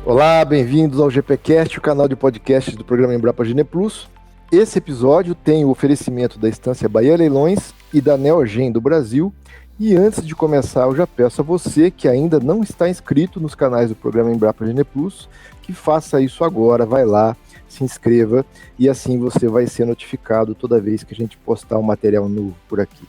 Olá, bem-vindos ao GPcast, o canal de podcasts do programa Embrapa Gene Plus. Esse episódio tem o oferecimento da Estância Bahia Leilões e da Neogen do Brasil. E antes de começar, eu já peço a você que ainda não está inscrito nos canais do programa Embrapa Gene Plus, que faça isso agora, vai lá, se inscreva e assim você vai ser notificado toda vez que a gente postar um material novo por aqui.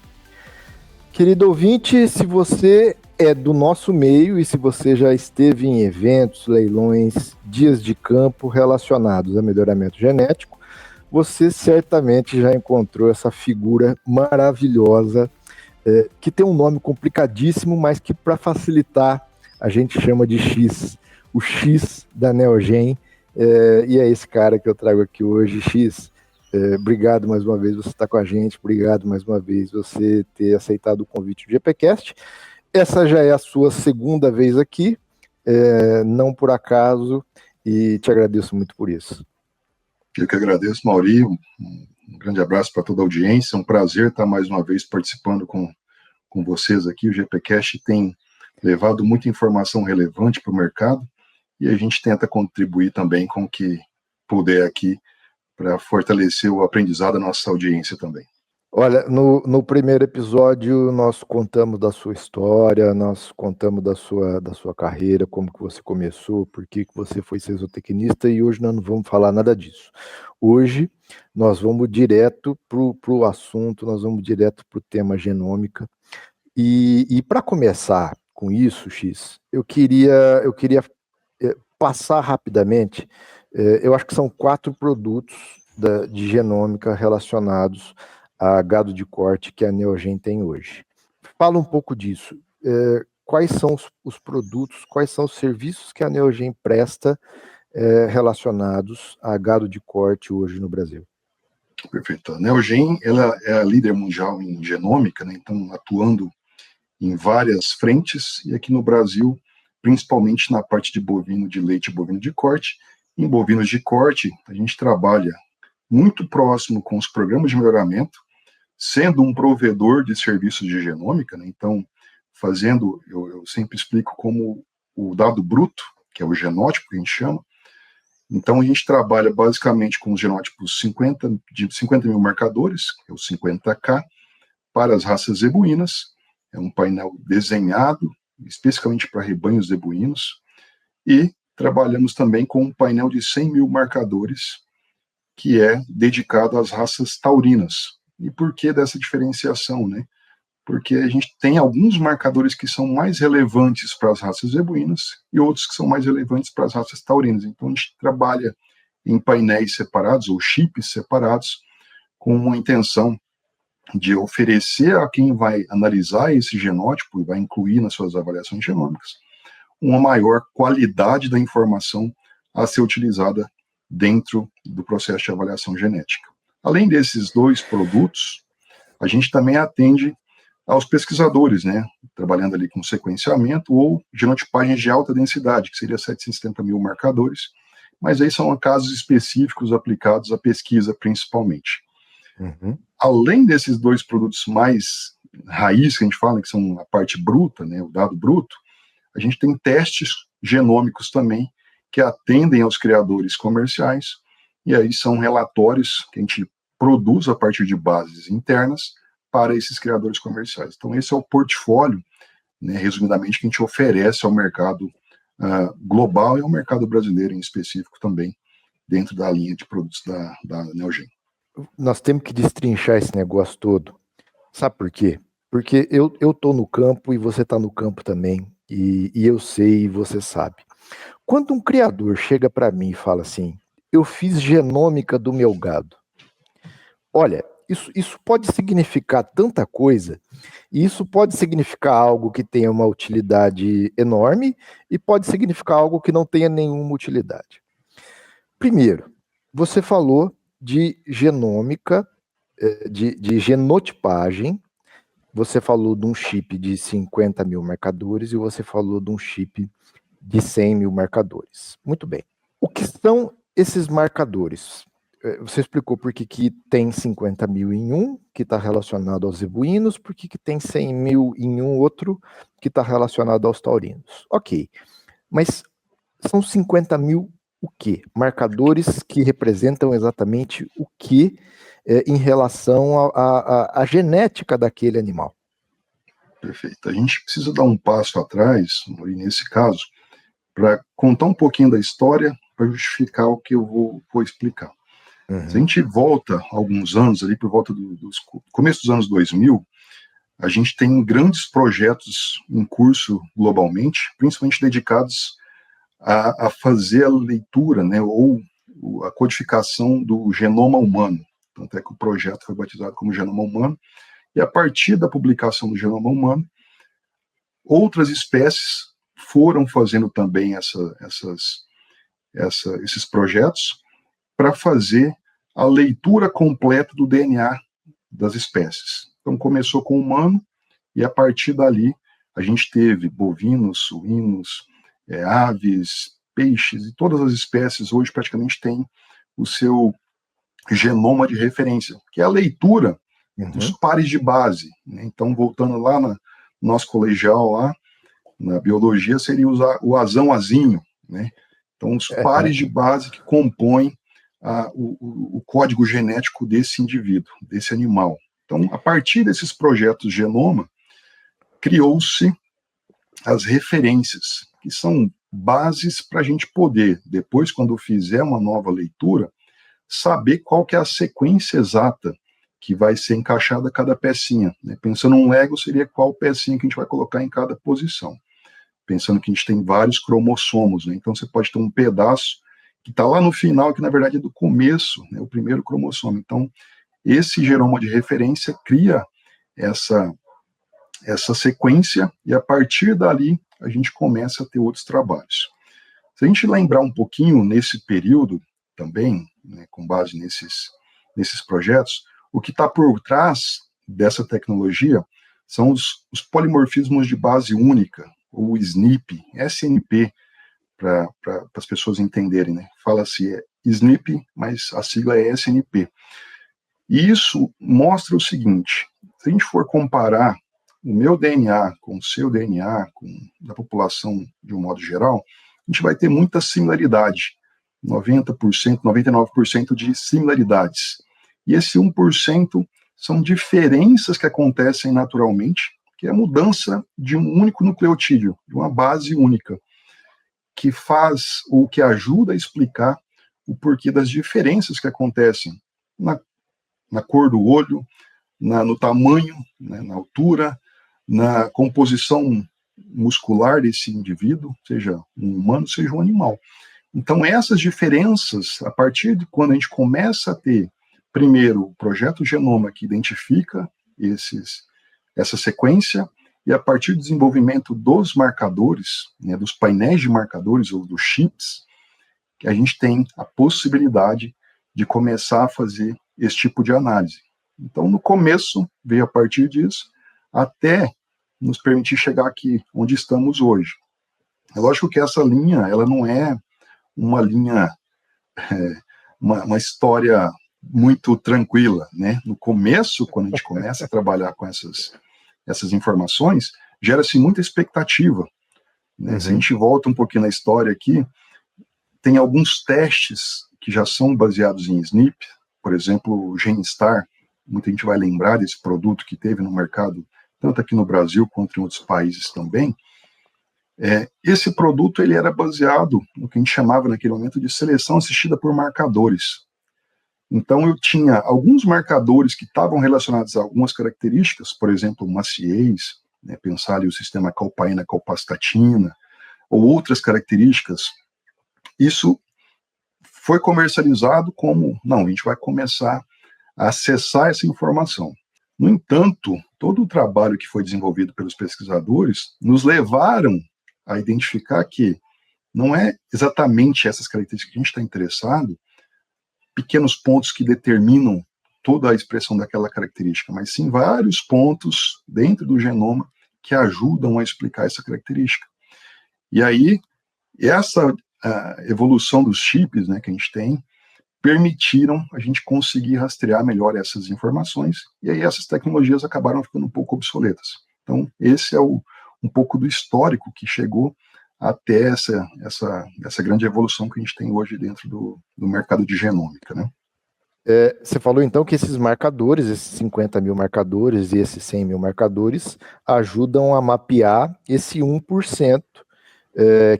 Querido ouvinte, se você é do nosso meio e se você já esteve em eventos, leilões, dias de campo relacionados a melhoramento genético, você certamente já encontrou essa figura maravilhosa, que tem um nome complicadíssimo, mas que para facilitar a gente chama de X, o X da Neogen, e é esse cara que eu trago aqui hoje. X, obrigado mais uma vez você estar com a gente, obrigado mais uma vez você ter aceitado o convite do GPcast. Essa já é a sua segunda vez aqui, não por acaso, e te agradeço muito por isso. Eu que agradeço, Mauri, um grande abraço para toda a audiência, é um prazer estar mais uma vez participando com vocês aqui. O GPcast tem levado muita informação relevante para o mercado e a gente tenta contribuir também com o que puder aqui para fortalecer o aprendizado da nossa audiência também. Olha, no primeiro episódio nós contamos da sua história, nós contamos da sua carreira, como que você começou, por que você foi ser zootecnista, e hoje nós não vamos falar nada disso. Hoje nós vamos direto para o assunto, nós vamos direto para o tema genômica. E para começar com isso, X, eu queria passar rapidamente, eu acho que são 4 produtos de genômica relacionados a gado de corte que a Neogen tem hoje. Fala um pouco disso. Quais são os produtos, quais são os serviços que a Neogen presta relacionados a gado de corte hoje no Brasil? Perfeito. A Neogen, ela é a líder mundial em genômica, né? Então atuando em várias frentes, e aqui no Brasil, principalmente na parte de bovino de leite e bovino de corte. Em bovinos de corte, a gente trabalha muito próximo com os programas de melhoramento, sendo um provedor de serviços de genômica, né? Então, eu sempre explico como o dado bruto, que é o genótipo que a gente chama. Então, a gente trabalha basicamente com os genótipos de 50 mil marcadores, que é o 50K, para as raças zebuínas. É um painel desenhado especificamente para rebanhos zebuínos, e trabalhamos também com um painel de 100 mil marcadores, que é dedicado às raças taurinas. E por que dessa diferenciação, né? Porque a gente tem alguns marcadores que são mais relevantes para as raças zebuínas e outros que são mais relevantes para as raças taurinas. Então a gente trabalha em painéis separados ou chips separados, com uma intenção de oferecer a quem vai analisar esse genótipo e vai incluir nas suas avaliações genômicas uma maior qualidade da informação a ser utilizada dentro do processo de avaliação genética. Além desses 2 produtos, a gente também atende aos pesquisadores, né, trabalhando ali com sequenciamento ou genotipagens de alta densidade, que seria 770 mil marcadores, mas aí são casos específicos aplicados à pesquisa principalmente. Uhum. Além desses 2 produtos mais raiz, que a gente fala, que são a parte bruta, né, o dado bruto, a gente tem testes genômicos também, que atendem aos criadores comerciais, e aí são relatórios que a gente produz a partir de bases internas para esses criadores comerciais. Então esse é o portfólio, né, resumidamente, que a gente oferece ao mercado global e ao mercado brasileiro em específico também, dentro da linha de produtos da Neogen. Nós temos que destrinchar esse negócio todo. Sabe por quê? Porque eu estou no campo e você está no campo também, e eu sei e você sabe. Quando um criador chega para mim e fala assim, eu fiz genômica do meu gado, olha, isso pode significar tanta coisa, e isso pode significar algo que tenha uma utilidade enorme, e pode significar algo que não tenha nenhuma utilidade. Primeiro, você falou de genômica, de genotipagem, você falou de um chip de 50 mil marcadores e você falou de um chip de 100 mil marcadores. Muito bem. O que são esses marcadores? Você explicou por que tem 50 mil em um, que está relacionado aos zebuínos, por que tem 100 mil em um outro, que está relacionado aos taurinos. Ok, mas são 50 mil o quê? Marcadores que representam exatamente o que em relação à genética daquele animal. Perfeito. A gente precisa dar um passo atrás, e nesse caso, para contar um pouquinho da história, para justificar o que eu vou explicar. Se a gente volta alguns anos, ali por volta dos começo dos anos 2000, a gente tem grandes projetos em curso globalmente, principalmente dedicados a fazer a leitura, né, ou a codificação do genoma humano. Tanto é que o projeto foi batizado como Genoma Humano, e a partir da publicação do Genoma Humano, outras espécies foram fazendo também esses projetos para fazer a leitura completa do DNA das espécies. Então começou com o humano, e a partir dali a gente teve bovinos, suínos, aves, peixes, e todas as espécies hoje praticamente têm o seu genoma de referência, que é a leitura dos pares de base, né? Então, voltando lá no nosso colegial, lá na biologia, seria o azão-azinho, né? Então, os pares de base que compõem o código genético desse indivíduo, desse animal. Então, a partir desses projetos genoma, criou-se as referências, que são bases para a gente poder, depois, quando fizer uma nova leitura, saber qual que é a sequência exata que vai ser encaixada cada pecinha, né? Pensando num Lego, seria qual pecinha que a gente vai colocar em cada posição. Pensando que a gente tem vários cromossomos, né? Então você pode ter um pedaço que está lá no final, que na verdade é do começo, né? O primeiro cromossomo. Então, esse genoma de referência cria essa sequência, e a partir dali a gente começa a ter outros trabalhos. Se a gente lembrar um pouquinho nesse período também, né, com base nesses projetos, o que está por trás dessa tecnologia são os polimorfismos de base única, ou SNP, SNP, para as pessoas entenderem, né? Fala-se SNP, mas a sigla é SNP. E isso mostra o seguinte: se a gente for comparar o meu DNA com o seu DNA, com a população de um modo geral, a gente vai ter muita similaridade, 90%, 99% de similaridades. E esse 1% são diferenças que acontecem naturalmente, que é a mudança de um único nucleotídeo, de uma base única, que faz ou que ajuda a explicar o porquê das diferenças que acontecem na cor do olho, no tamanho, né, na altura, na composição muscular desse indivíduo, seja um humano, seja um animal. Então, essas diferenças, a partir de quando a gente começa a ter, primeiro, o projeto Genoma, que identifica essa sequência, e a partir do desenvolvimento dos marcadores, né, dos painéis de marcadores, ou dos chips, que a gente tem a possibilidade de começar a fazer esse tipo de análise. Então, no começo, veio a partir disso, até nos permitir chegar aqui, onde estamos hoje. É lógico que essa linha, ela não é uma linha, uma história muito tranquila, né? No começo, quando a gente começa a trabalhar com essas informações, gera-se muita expectativa, né? Se a gente volta um pouquinho na história aqui, tem alguns testes que já são baseados em SNP, por exemplo, o GenStar, muita gente vai lembrar desse produto que teve no mercado, tanto aqui no Brasil quanto em outros países também. Esse produto ele era baseado no que a gente chamava naquele momento de seleção assistida por marcadores. Então eu tinha alguns marcadores que estavam relacionados a algumas características, por exemplo, maciez, né, pensar ali o sistema calpaína-calpastatina, ou outras características. Isso foi comercializado como, não, a gente vai começar a acessar essa informação. No entanto, todo o trabalho que foi desenvolvido pelos pesquisadores nos levaram a identificar que não é exatamente essas características que a gente está interessado, pequenos pontos que determinam toda a expressão daquela característica, mas sim vários pontos dentro do genoma que ajudam a explicar essa característica. E aí, essa evolução dos chips, né, que a gente tem, permitiram a gente conseguir rastrear melhor essas informações, e aí essas tecnologias acabaram ficando um pouco obsoletas. Então, esse é um pouco do histórico que chegou até essa grande evolução que a gente tem hoje dentro do mercado de genômica, né? Você falou então que esses marcadores, esses 50 mil marcadores e esses 100 mil marcadores, ajudam a mapear esse 1%,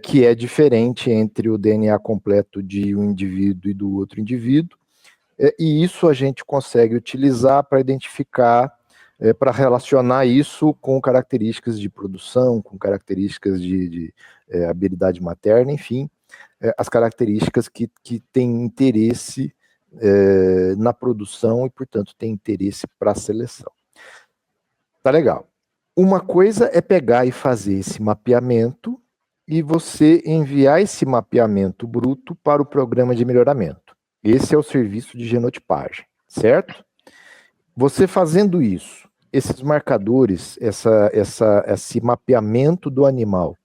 que é diferente entre o DNA completo de um indivíduo e do outro indivíduo, e isso a gente consegue utilizar para identificar, para relacionar isso com características de produção, com características de habilidade materna, enfim, as características que têm interesse na produção e, portanto, tem interesse para a seleção. Tá legal. Uma coisa é pegar e fazer esse mapeamento e você enviar esse mapeamento bruto para o programa de melhoramento. Esse é o serviço de genotipagem, certo? Você fazendo isso, esses marcadores, esse mapeamento do animal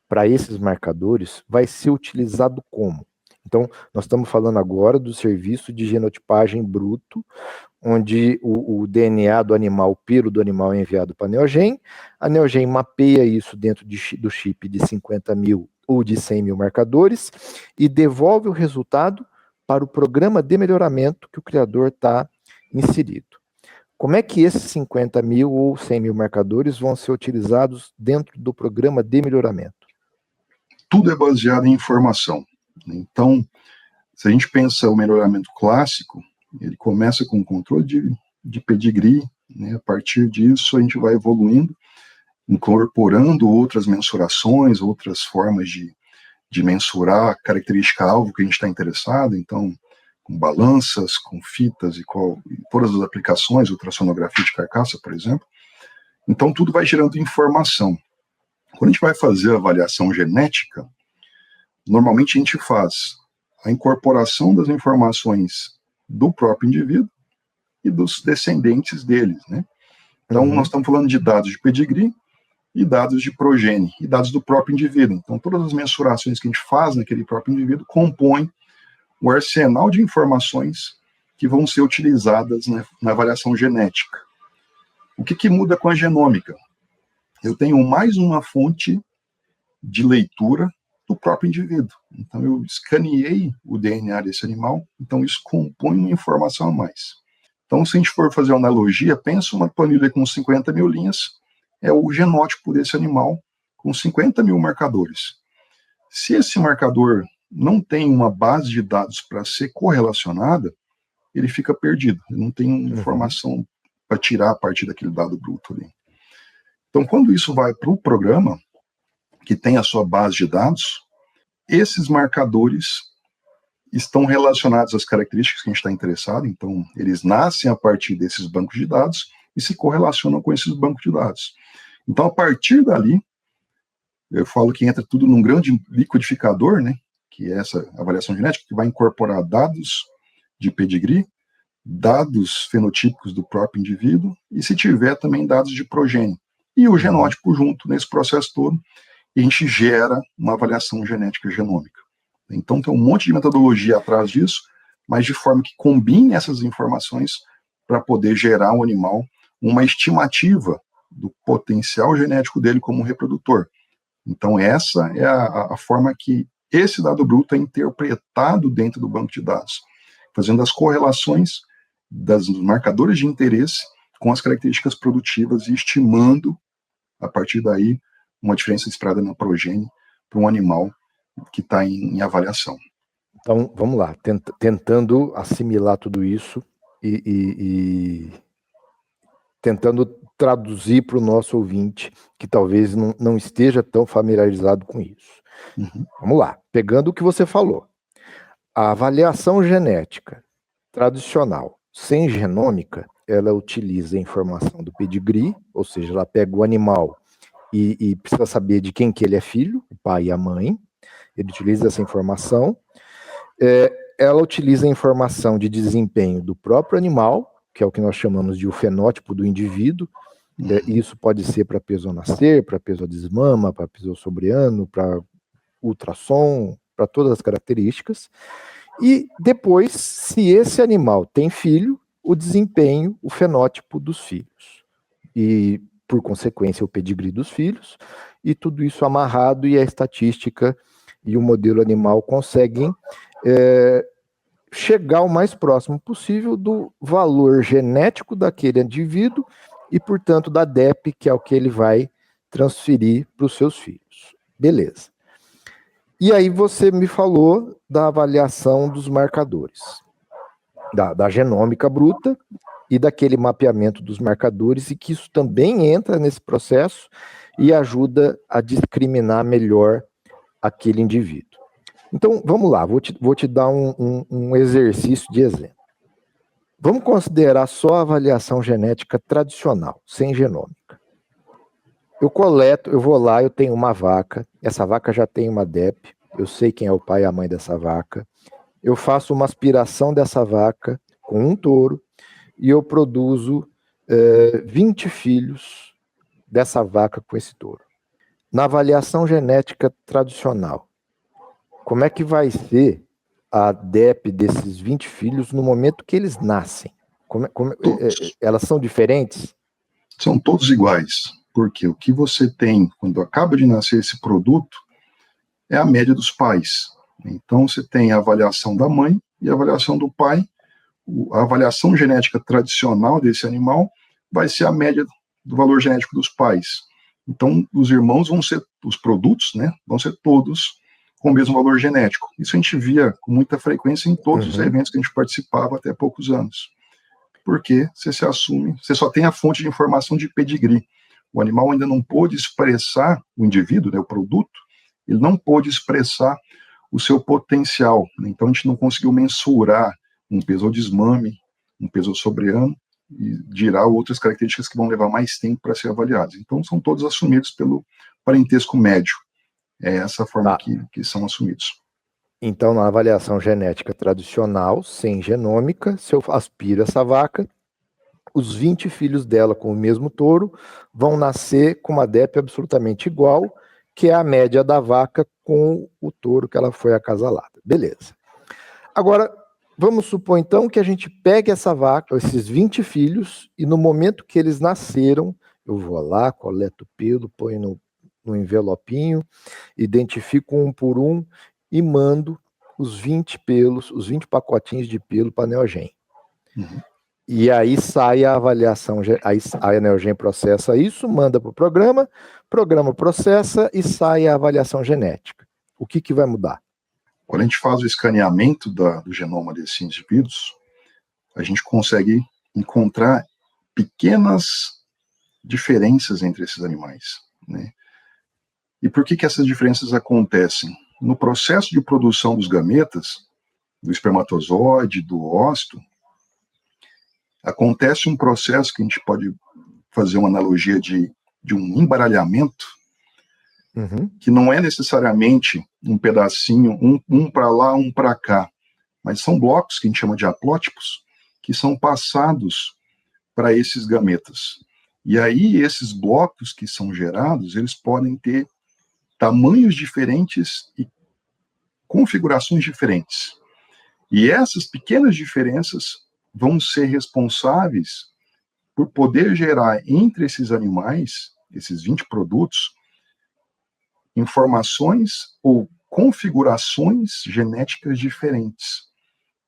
para esses marcadores vai ser utilizado como? Então, nós estamos falando agora do serviço de genotipagem bruto, onde o DNA do animal, o pelo do animal é enviado para a Neogen, a Neogen mapeia isso dentro do chip de 50 mil ou de 100 mil marcadores e devolve o resultado para o programa de melhoramento que o criador está inserido. Como é que esses 50 mil ou 100 mil marcadores vão ser utilizados dentro do programa de melhoramento? Tudo é baseado em informação. Então, se a gente pensa o melhoramento clássico, ele começa com o controle de pedigree, né? A partir disso a gente vai evoluindo, incorporando outras mensurações, outras formas de mensurar a característica-alvo que a gente está interessado, então, com balanças, com fitas e todas as aplicações, ultrassonografia de carcaça, por exemplo. Então, tudo vai gerando informação. Quando a gente vai fazer a avaliação genética, normalmente a gente faz a incorporação das informações do próprio indivíduo e dos descendentes deles, né? Então, nós estamos falando de dados de pedigree e dados de progênie, e dados do próprio indivíduo. Então, todas as mensurações que a gente faz naquele próprio indivíduo compõem o arsenal de informações que vão ser utilizadas, né, na avaliação genética. O que muda com a genômica? Eu tenho mais uma fonte de leitura do próprio indivíduo. Então, eu escaneei o DNA desse animal, então isso compõe uma informação a mais. Então, se a gente for fazer uma analogia, pensa uma planilha com 50 mil linhas, é o genótipo desse animal com 50 mil marcadores. Se esse marcador não tem uma base de dados para ser correlacionada, ele fica perdido, ele não tem informação para tirar a partir daquele dado bruto ali. Então, quando isso vai para o programa, que tem a sua base de dados, esses marcadores estão relacionados às características que a gente está interessado, então eles nascem a partir desses bancos de dados e se correlacionam com esses bancos de dados. Então, a partir dali, eu falo que entra tudo num grande liquidificador, né, que é essa avaliação genética, que vai incorporar dados de pedigree, dados fenotípicos do próprio indivíduo e, se tiver, também dados de progênie. E o genótipo junto nesse processo todo, e a gente gera uma avaliação genética genômica. Então, tem um monte de metodologia atrás disso, mas de forma que combine essas informações para poder gerar um animal, uma estimativa do potencial genético dele como reprodutor. Então, essa é a forma que esse dado bruto é interpretado dentro do banco de dados, fazendo as correlações dos marcadores de interesse com as características produtivas e estimando, a partir daí, uma diferença esperada na progênie para um animal que está em avaliação. Então, vamos lá, tentando assimilar tudo isso e tentando traduzir para o nosso ouvinte que talvez não esteja tão familiarizado com isso. Vamos lá, pegando o que você falou. A avaliação genética tradicional, sem genômica, ela utiliza a informação do pedigree, ou seja, ela pega o animal e precisa saber de quem que ele é filho, o pai e a mãe. Ele utiliza essa informação. Ela utiliza a informação de desempenho do próprio animal, que é o que nós chamamos de o fenótipo do indivíduo. Isso pode ser para peso ao nascer, para peso ao desmama, para peso ao sobreano, para ultrassom, para todas as características. E depois, se esse animal tem filho, o desempenho, o fenótipo dos filhos. E por consequência, o pedigree dos filhos, e tudo isso amarrado, e a estatística e o modelo animal conseguem chegar o mais próximo possível do valor genético daquele indivíduo e, portanto, da DEP, que é o que ele vai transferir para os seus filhos. Beleza. E aí você me falou da avaliação dos marcadores, da genômica bruta e daquele mapeamento dos marcadores, e que isso também entra nesse processo e ajuda a discriminar melhor aquele indivíduo. Então, vamos lá, vou te dar um exercício de exemplo. Vamos considerar só a avaliação genética tradicional, sem genômica. Eu vou lá, eu tenho uma vaca, essa vaca já tem uma DEP, eu sei quem é o pai e a mãe dessa vaca, eu faço uma aspiração dessa vaca com um touro e eu produzo 20 filhos dessa vaca com esse touro. Na avaliação genética tradicional, como é que vai ser a DEP desses 20 filhos no momento que eles nascem? Elas são diferentes? São todos iguais, porque o que você tem quando acaba de nascer esse produto é a média dos pais. Então você tem a avaliação da mãe e a avaliação do pai. A avaliação genética tradicional desse animal vai ser a média do valor genético dos pais. Então os irmãos vão ser, os produtos, né, vão ser todos com o mesmo valor genético. Isso a gente via com muita frequência em todos os eventos que a gente participava até poucos anos. Porque você se assume, você só tem a fonte de informação de pedigree. O animal ainda não pôde expressar, o indivíduo, né, o produto, ele não pôde expressar o seu potencial. Então a gente não conseguiu mensurar um peso ao desmame, um peso ao sobreano, e girar outras características que vão levar mais tempo para ser avaliadas. Então são todos assumidos pelo parentesco médio. É essa forma que são assumidos. Então, na avaliação genética tradicional, sem genômica, se eu aspiro essa vaca, os 20 filhos dela com o mesmo touro vão nascer com uma DEP absolutamente igual, que é a média da vaca com o touro que ela foi acasalada. Beleza. Agora, vamos supor então que a gente pegue essa vaca, esses 20 filhos, e no momento que eles nasceram, eu vou lá, coleto o pelo, ponho no envelopinho, identifico um por um e mando os 20 pelos, os 20 pacotinhos de pelo para a Neogen. E aí sai a avaliação, aí a Neogen processa isso, manda para o programa processa e sai a avaliação genética. O que vai mudar? Quando a gente faz o escaneamento do genoma desses indivíduos, a gente consegue encontrar pequenas diferenças entre esses animais, né? E por que essas diferenças acontecem? No processo de produção dos gametas, do espermatozoide, do ócito, acontece um processo que a gente pode fazer uma analogia de um embaralhamento, que não é necessariamente um pedacinho, um para lá, um para cá, mas são blocos que a gente chama de haplótipos, que são passados para esses gametas. E aí esses blocos que são gerados, eles podem ter tamanhos diferentes e configurações diferentes. E essas pequenas diferenças vão ser responsáveis por poder gerar entre esses animais, esses 20 produtos, informações ou configurações genéticas diferentes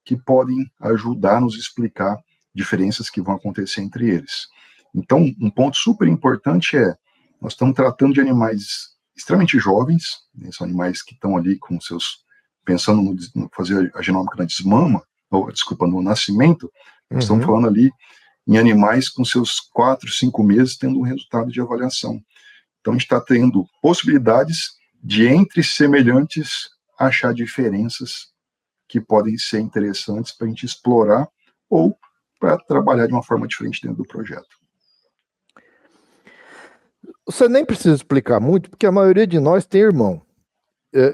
que podem ajudar a nos explicar diferenças que vão acontecer entre eles. Então, um ponto super importante é, nós estamos tratando de animais extremamente jovens, né, são animais que estão ali com seus, pensando no fazer a genômica na desmama, no nascimento, nós estamos falando ali em animais com seus 4, 5 meses tendo um resultado de avaliação. Então a gente está tendo possibilidades de entre semelhantes achar diferenças que podem ser interessantes para a gente explorar ou para trabalhar de uma forma diferente dentro do projeto. Você nem precisa explicar muito, porque a maioria de nós tem irmão,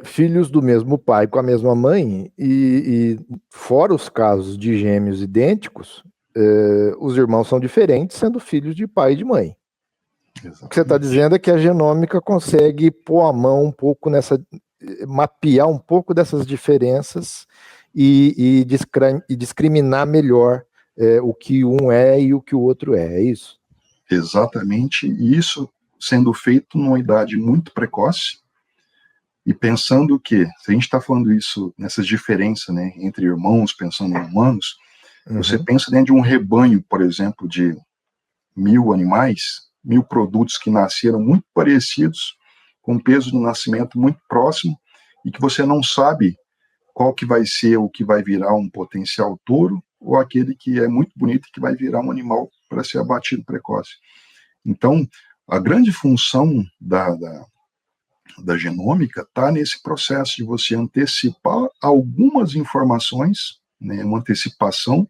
filhos do mesmo pai com a mesma mãe, e fora os casos de gêmeos idênticos, os irmãos são diferentes, sendo filhos de pai e de mãe. Exatamente. O que você está dizendo é que a genômica consegue pôr a mão um pouco nessa, mapear um pouco dessas diferenças e discriminar melhor o que um é e o que o outro é isso? Exatamente, e isso sendo feito numa idade muito precoce, e pensando que, se a gente está falando isso, nessas diferenças, né, entre irmãos, pensando em humanos, você pensa dentro de um rebanho, por exemplo, de 1.000 animais, 1.000 produtos que nasceram muito parecidos, com peso de nascimento muito próximo, e que você não sabe qual que vai ser o que vai virar um potencial touro, ou aquele que é muito bonito e que vai virar um animal para ser abatido precoce. Então, a grande função da genômica está nesse processo de você antecipar algumas informações, né, uma antecipação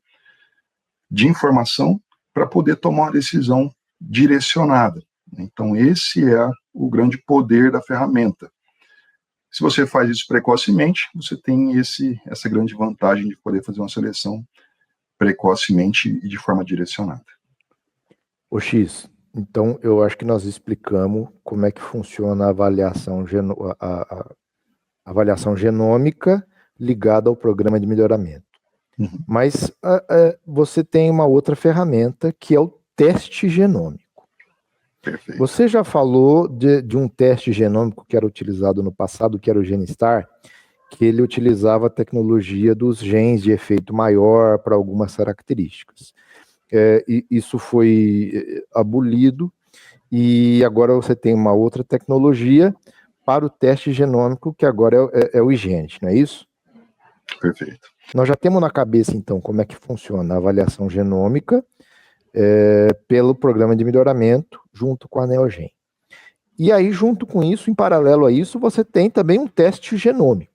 de informação para poder tomar uma decisão direcionada. Então, esse é o grande poder da ferramenta. Se você faz isso precocemente, você tem essa grande vantagem de poder fazer uma seleção precocemente e de forma direcionada. O X, então eu acho que nós explicamos como é que funciona a avaliação, a avaliação genômica ligada ao programa de melhoramento. Uhum. Mas você tem uma outra ferramenta que é o teste genômico. Perfeito. Você já falou de um teste genômico que era utilizado no passado, que era o GenStar, que ele utilizava a tecnologia dos genes de efeito maior para algumas características. E isso foi abolido e agora você tem uma outra tecnologia para o teste genômico, que agora é o IGENT, não é isso? Perfeito. Nós já temos na cabeça, então, como é que funciona a avaliação genômica pelo programa de melhoramento junto com a Neogen. E aí, junto com isso, em paralelo a isso, você tem também um teste genômico.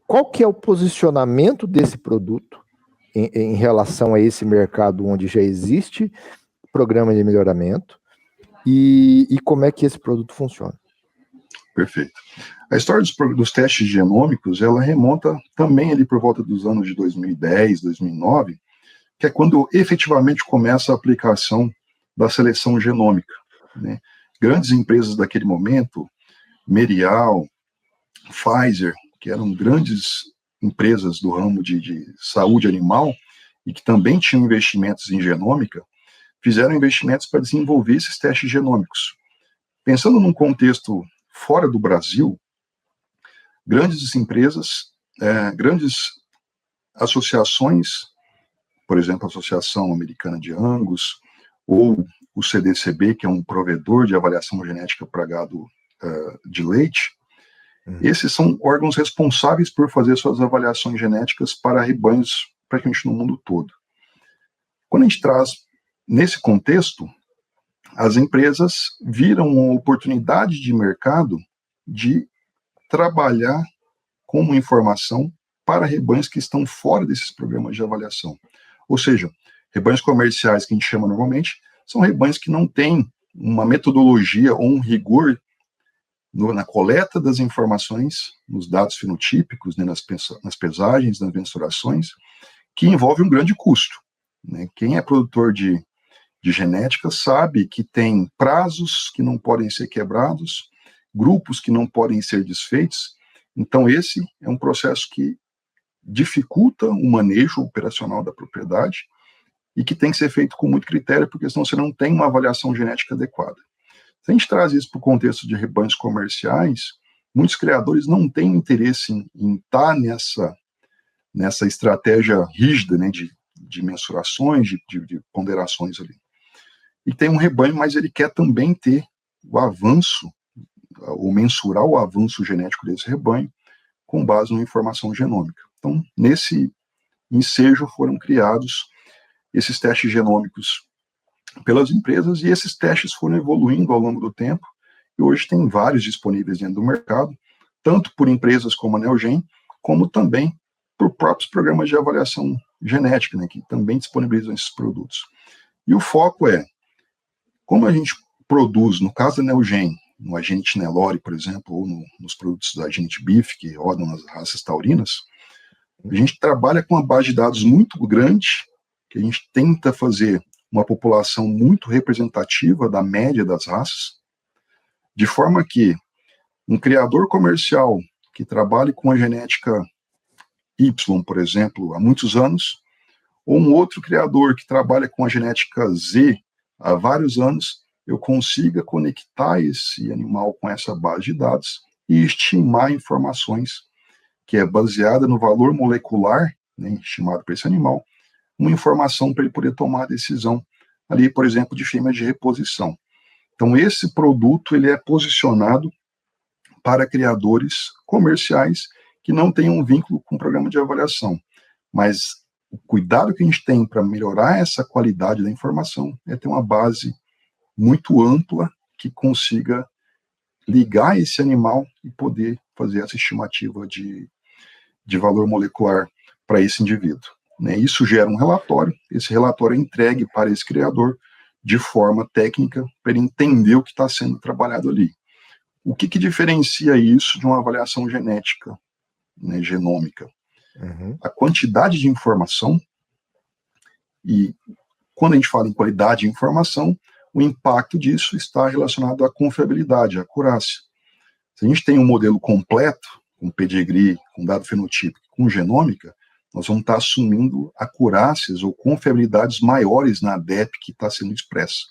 Qual que é o posicionamento desse produto em relação a esse mercado onde já existe programa de melhoramento e como é que esse produto funciona? Perfeito. A história dos testes genômicos, ela remonta também ali por volta dos anos de 2010, 2009, que é quando efetivamente começa a aplicação da seleção genômica, né? Grandes empresas daquele momento, Merial, Pfizer, que eram grandes empresas do ramo de saúde animal e que também tinham investimentos em genômica, fizeram investimentos para desenvolver esses testes genômicos. Pensando num contexto fora do Brasil, grandes empresas, grandes associações, por exemplo, a Associação Americana de Angus, ou o CDCB, que é um provedor de avaliação genética para gado de leite, esses são órgãos responsáveis por fazer suas avaliações genéticas para rebanhos praticamente no mundo todo. Quando a gente traz nesse contexto, as empresas viram uma oportunidade de mercado de trabalhar como informação para rebanhos que estão fora desses programas de avaliação. Ou seja, rebanhos comerciais que a gente chama normalmente são rebanhos que não têm uma metodologia ou um rigor na coleta das informações, nos dados fenotípicos, né, nas pesagens, nas mensurações, que envolve um grande custo, né? Quem é produtor de genética sabe que tem prazos que não podem ser quebrados, grupos que não podem ser desfeitos. Então, esse é um processo que dificulta o manejo operacional da propriedade e que tem que ser feito com muito critério, porque senão você não tem uma avaliação genética adequada. Se a gente traz isso para o contexto de rebanhos comerciais, muitos criadores não têm interesse em estar nessa estratégia rígida, né, de mensurações, de ponderações ali. E tem um rebanho, mas ele quer também ter o avanço, ou mensurar o avanço genético desse rebanho com base numa informação genômica. Então, nesse ensejo foram criados esses testes genômicos pelas empresas, e esses testes foram evoluindo ao longo do tempo, e hoje tem vários disponíveis dentro do mercado, tanto por empresas como a Neogen, como também por próprios programas de avaliação genética, né, que também disponibilizam esses produtos. E o foco é, como a gente produz, no caso da Neogen, no Agente Nelore, por exemplo, ou nos produtos da Agente Beef, que rodam nas raças taurinas, a gente trabalha com uma base de dados muito grande, que a gente tenta fazer uma população muito representativa da média das raças, de forma que um criador comercial que trabalhe com a genética Y, por exemplo, há muitos anos, ou um outro criador que trabalha com a genética Z há vários anos, eu consiga conectar esse animal com essa base de dados e estimar informações que é baseada no valor molecular, né, estimado para esse animal, uma informação para ele poder tomar a decisão ali, por exemplo, de fêmea de reposição. Então, esse produto ele é posicionado para criadores comerciais que não têm um vínculo com o programa de avaliação. Mas o cuidado que a gente tem para melhorar essa qualidade da informação é ter uma base muito ampla que consiga ligar esse animal e poder fazer essa estimativa de valor molecular para esse indivíduo. Né? Isso gera um relatório, esse relatório é entregue para esse criador de forma técnica para ele entender o que está sendo trabalhado ali. O que diferencia isso de uma avaliação genética, né, genômica? A quantidade de informação, e quando a gente fala em qualidade de informação, o impacto disso está relacionado à confiabilidade, à acurácia. Se a gente tem um modelo completo, com pedigree, com dado fenotípico, com genômica, nós vamos estar assumindo acurácias ou confiabilidades maiores na ADEP que está sendo expressa.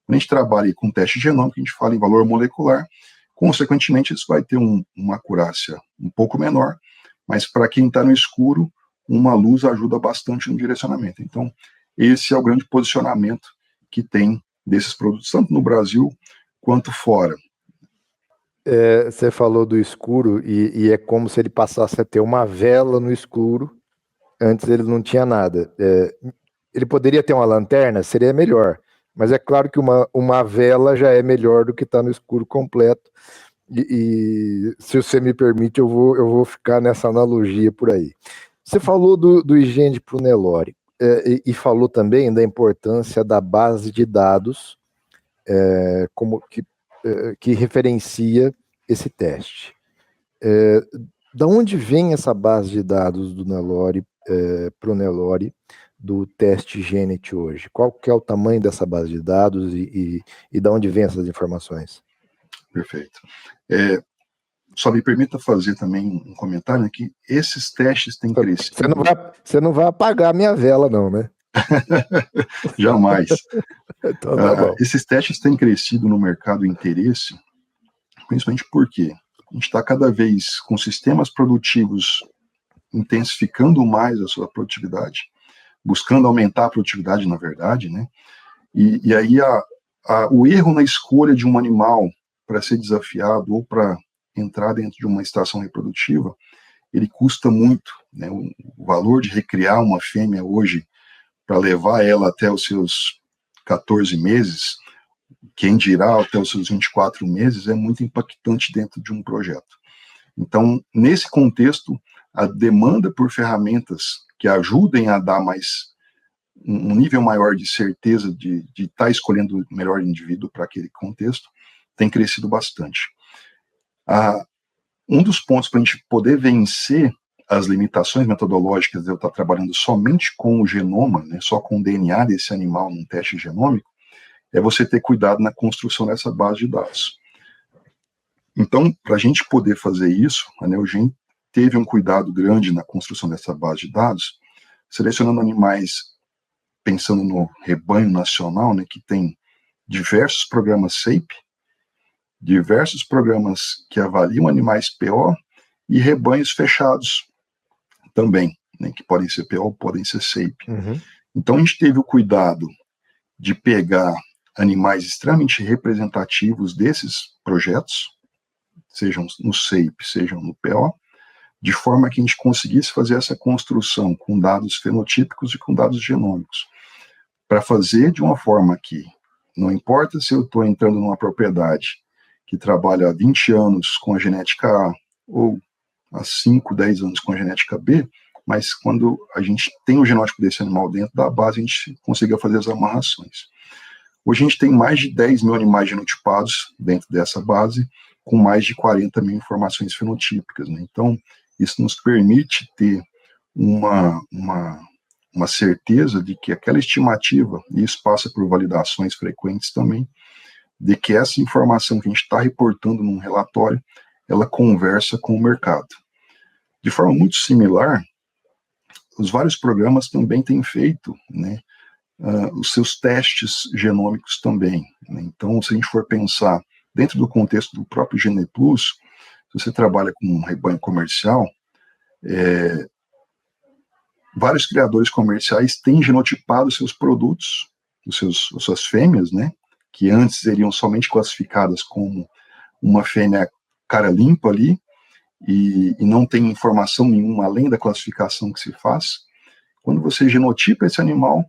Quando a gente trabalha com teste genômico, a gente fala em valor molecular, consequentemente isso vai ter uma acurácia um pouco menor, mas para quem está no escuro, uma luz ajuda bastante no direcionamento. Então, esse é o grande posicionamento que tem desses produtos, tanto no Brasil quanto fora. Você falou do escuro e é como se ele passasse a ter uma vela no escuro. Antes ele não tinha nada. Ele poderia ter uma lanterna, seria melhor. Mas é claro que uma vela já é melhor do que estar no escuro completo. E se você me permite, eu vou ficar nessa analogia por aí. Você falou do IgG para o Nelore e falou também da importância da base de dados como que referencia esse teste. Da onde vem essa base de dados do Nelore para o Nelore do teste Genet hoje? Qual que é o tamanho dessa base de dados e da onde vem essas informações? Perfeito. Só me permita fazer também um comentário aqui. Esses testes têm crescido. Você não vai apagar a minha vela, não, né? Jamais. Então, tá bom. Esses testes têm crescido no mercado de interesse, principalmente porque a gente está cada vez com sistemas produtivos intensificando mais a sua produtividade, buscando aumentar a produtividade, na verdade, né? E aí o erro na escolha de um animal para ser desafiado ou para entrar dentro de uma estação reprodutiva, ele custa muito, né? O valor de recriar uma fêmea hoje para levar ela até os seus 14 meses, quem dirá até os seus 24 meses, é muito impactante dentro de um projeto. Então, nesse contexto, a demanda por ferramentas que ajudem a dar um nível maior de certeza de estar escolhendo o melhor indivíduo para aquele contexto tem crescido bastante. Um dos pontos para a gente poder vencer as limitações metodológicas de eu estar trabalhando somente com o genoma, né, só com o DNA desse animal num teste genômico, é você ter cuidado na construção dessa base de dados. Então, para a gente poder fazer isso, a Neogen teve um cuidado grande na construção dessa base de dados, selecionando animais, pensando no rebanho nacional, né, que tem diversos programas SAPE, diversos programas que avaliam animais PO e rebanhos fechados também, né, que podem ser PO, podem ser SAPE. Então, a gente teve o cuidado de pegar animais extremamente representativos desses projetos, sejam no SAPE, sejam no PO, de forma que a gente conseguisse fazer essa construção com dados fenotípicos e com dados genômicos, para fazer de uma forma que, não importa se eu estou entrando numa propriedade que trabalha há 20 anos com a genética A, ou há 5, 10 anos com a genética B, mas quando a gente tem o genótipo desse animal dentro da base, a gente consiga fazer as amarrações. Hoje a gente tem mais de 10 mil animais genotipados dentro dessa base, com mais de 40 mil informações fenotípicas, né? Então, isso nos permite ter uma certeza de que aquela estimativa, e isso passa por validações frequentes também, de que essa informação que a gente está reportando num relatório, ela conversa com o mercado. De forma muito similar, os vários programas também têm feito, né, os seus testes genômicos também, né? Então, se a gente for pensar dentro do contexto do próprio GenePlus, se você trabalha com um rebanho comercial, vários criadores comerciais têm genotipado seus produtos, as suas fêmeas, né, que antes seriam somente classificadas como uma fêmea cara limpa ali, e não tem informação nenhuma além da classificação que se faz. Quando você genotipa esse animal,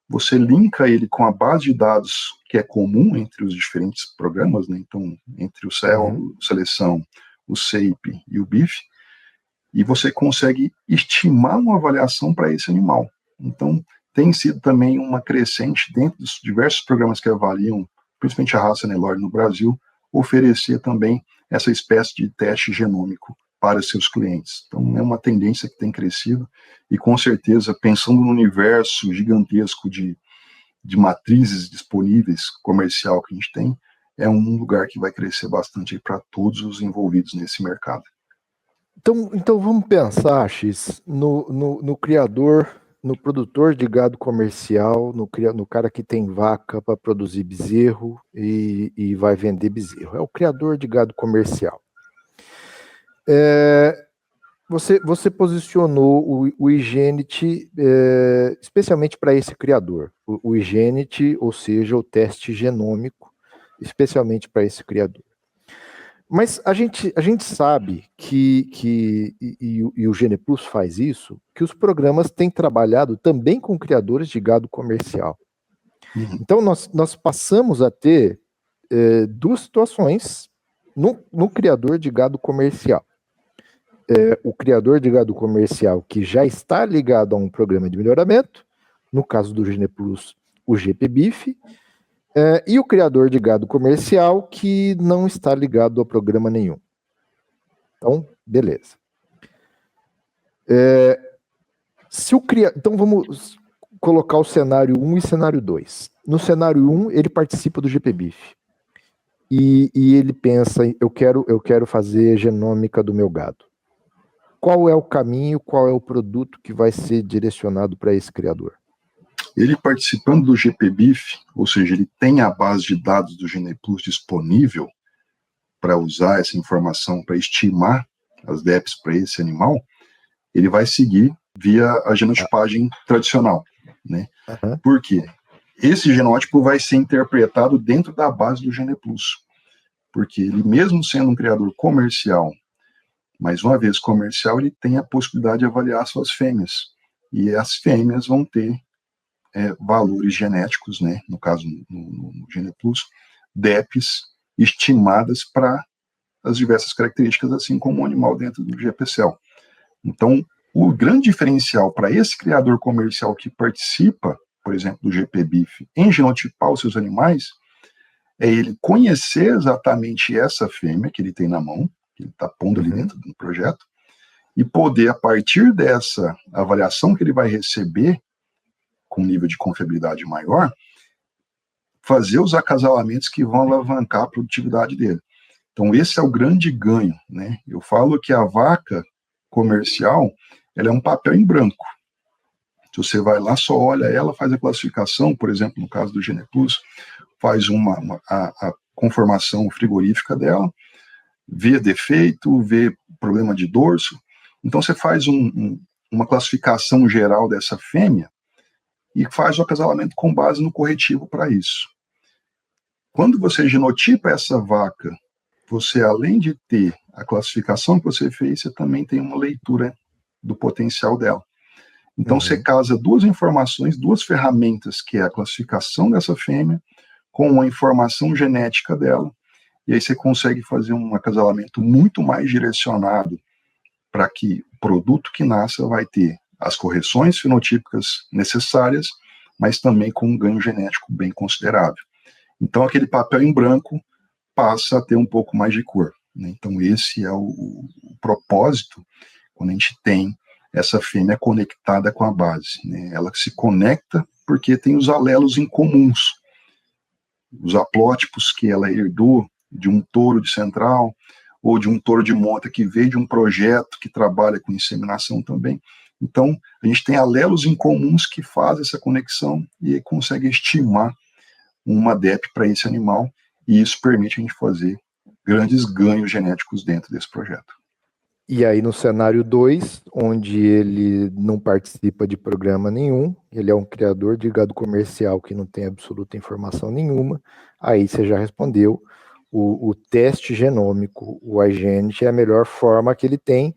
você linka ele com a base de dados que é comum entre os diferentes programas, né? Então, entre o CEL, Seleção, o SAPE e o BIF, e você consegue estimar uma avaliação para esse animal. Então, tem sido também uma crescente dentro dos diversos programas que avaliam, principalmente a raça Nelore no Brasil, oferecer também essa espécie de teste genômico para seus clientes. Então, é uma tendência que tem crescido e, com certeza, pensando no universo gigantesco de matrizes disponíveis comercial que a gente tem, é um lugar que vai crescer bastante para todos os envolvidos nesse mercado. Então vamos pensar, X, no criador, no produtor de gado comercial, no cara que tem vaca para produzir bezerro e vai vender bezerro. É o criador de gado comercial. Você posicionou o iGenet especialmente para esse criador. O iGenet, ou seja, o teste genômico, especialmente para esse criador. Mas a gente sabe que o GenePlus faz isso, que os programas têm trabalhado também com criadores de gado comercial. Então, nós passamos a ter duas situações no criador de gado comercial. O criador de gado comercial que já está ligado a um programa de melhoramento, no caso do GenePlus, o GPBIF, e o criador de gado comercial que não está ligado a programa nenhum. Então, beleza. Então, vamos colocar o cenário 1 e cenário 2. No cenário 1, ele participa do GPBIF. E ele pensa, eu quero fazer genômica do meu gado. Qual é o caminho, qual é o produto que vai ser direcionado para esse criador? Ele participando do GPBIF, ou seja, ele tem a base de dados do GenePlus disponível para usar essa informação para estimar as DEPs para esse animal, ele vai seguir via a genotipagem tradicional, né? Por quê? Esse genótipo vai ser interpretado dentro da base do GenePlus, porque ele, mesmo sendo um criador comercial, mais uma vez comercial, ele tem a possibilidade de avaliar suas fêmeas, e as fêmeas vão ter valores genéticos, né, no caso no GenePlus, DEPs estimadas para as diversas características, assim como o animal dentro do GPCL. Então, o grande diferencial para esse criador comercial que participa, por exemplo, do GPBIF, em genotipar os seus animais, é ele conhecer exatamente essa fêmea que ele tem na mão, que ele está pondo ali dentro do projeto, e poder, a partir dessa avaliação que ele vai receber, com nível de confiabilidade maior, fazer os acasalamentos que vão alavancar a produtividade dele. Então, esse é o grande ganho, né? Eu falo que a vaca comercial, ela é um papel em branco. Se você vai lá, só olha ela, faz a classificação, por exemplo, no caso do GenePlus, faz a conformação frigorífica dela, vê defeito, vê problema de dorso. Então, você faz uma classificação geral dessa fêmea e faz o acasalamento com base no corretivo para isso. Quando você genotipa essa vaca, você, além de ter a classificação que você fez, você também tem uma leitura do potencial dela. Então, você casa duas informações, duas ferramentas, que é a classificação dessa fêmea, com a informação genética dela, e aí você consegue fazer um acasalamento muito mais direcionado para que o produto que nasça vai ter as correções fenotípicas necessárias, mas também com um ganho genético bem considerável. Então, aquele papel em branco passa a ter um pouco mais de cor, né? Então, esse é o propósito quando a gente tem essa fêmea conectada com a base, né? Ela se conecta porque tem os alelos em comuns, os haplótipos que ela herdou de um touro de central ou de um touro de monta que veio de um projeto que trabalha com inseminação também. Então, a gente tem alelos em comuns que fazem essa conexão e consegue estimar uma DEP para esse animal, e isso permite a gente fazer grandes ganhos genéticos dentro desse projeto. E aí no cenário 2, onde ele não participa de programa nenhum, ele é um criador de gado comercial que não tem absoluta informação nenhuma, aí você já respondeu, o teste genômico, o iGenetic, é a melhor forma que ele tem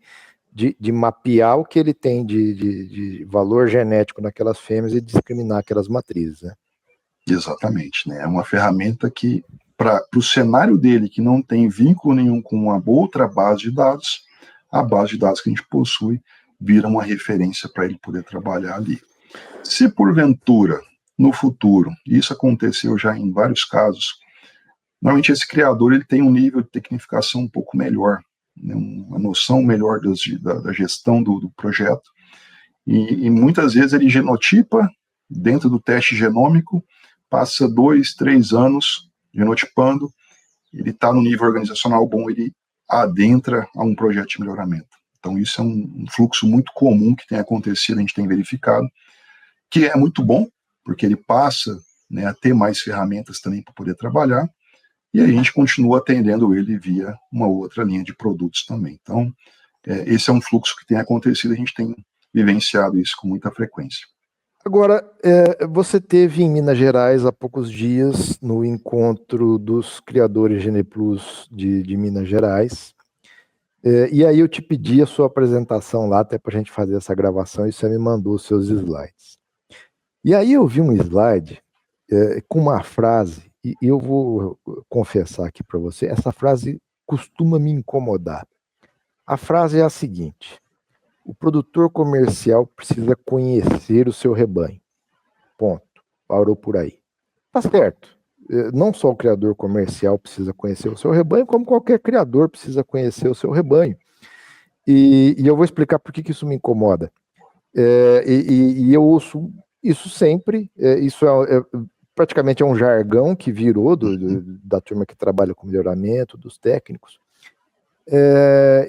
de mapear o que ele tem de valor genético naquelas fêmeas e discriminar aquelas matrizes, né? Exatamente, né? É uma ferramenta que, para o cenário dele, que não tem vínculo nenhum com uma outra base de dados, a base de dados que a gente possui vira uma referência para ele poder trabalhar ali. Se porventura, no futuro, isso aconteceu já em vários casos, normalmente esse criador ele tem um nível de tecnificação um pouco melhor, né, uma noção melhor da gestão do projeto, e muitas vezes ele genotipa dentro do teste genômico, passa 2, 3 anos genotipando, ele está no nível organizacional bom, ele adentra a um projeto de melhoramento. Então isso é um fluxo muito comum que tem acontecido, a gente tem verificado, que é muito bom, porque ele passa, né, a ter mais ferramentas também para poder trabalhar, e a gente continua atendendo ele via uma outra linha de produtos também. Então, esse é um fluxo que tem acontecido, a gente tem vivenciado isso com muita frequência. Agora, você teve em Minas Gerais há poucos dias, no encontro dos criadores GenePlus de Minas Gerais, e aí eu te pedi a sua apresentação lá, até para a gente fazer essa gravação, e você me mandou os seus slides. E aí eu vi um slide com uma frase, e eu vou confessar aqui para você, essa frase costuma me incomodar. A frase é a seguinte: o produtor comercial precisa conhecer o seu rebanho. Ponto. Parou por aí. Tá certo. Não só o criador comercial precisa conhecer o seu rebanho, como qualquer criador precisa conhecer o seu rebanho. E eu vou explicar por que isso me incomoda. E eu ouço isso sempre. Isso praticamente é um jargão que virou da turma que trabalha com melhoramento, dos técnicos.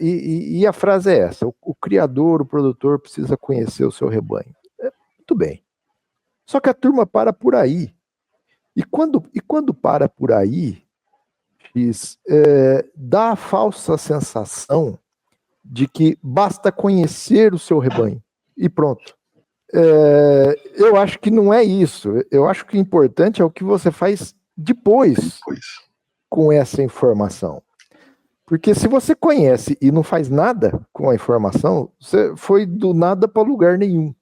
E a frase é essa: o criador, o produtor precisa conhecer o seu rebanho. Muito bem. Só que a turma para por aí. E quando para por aí, dá a falsa sensação de que basta conhecer o seu rebanho e pronto. Eu acho que não é isso. Eu acho que o importante é o que você faz depois com essa informação. Porque se você conhece e não faz nada com a informação, você foi do nada para lugar nenhum.